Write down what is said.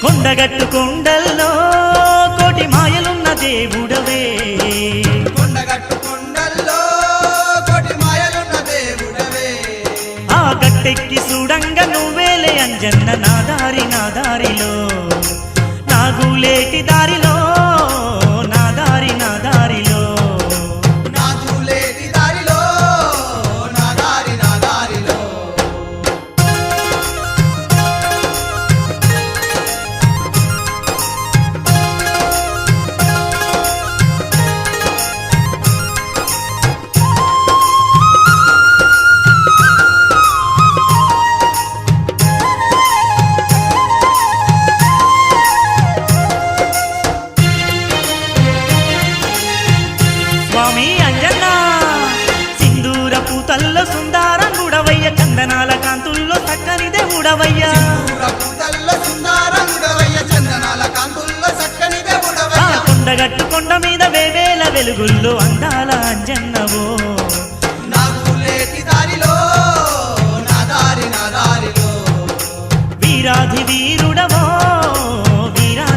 కొండగట్టు కొండల్లో కోటి మాయలున్న దేవుడవే కొండగట్టు కొండల్లో కోటి మాయలున్న దేవుడవే ఆ గట్టెక్కి చూడంగా నువ్వేలే అంజన్న నా దారిలో నాగులేటి దారిలో నా దారిలో నాగులేటి దారిలో నా దారిలో స్వామి అంజన్న సింధూర పూతల్లో సుందరంగుడవయ్య చందనాల కాంతుల్లో చక్కని దేవుడవయ్య పూతల్లో సుందరంగుడవయ్య చందనాల కాంతుల్లో చక్కని దేవుడవయ్య కొండగట్టు కొండ మీద వేవేల వెలుగుల్లో అందాల అంజన్నవో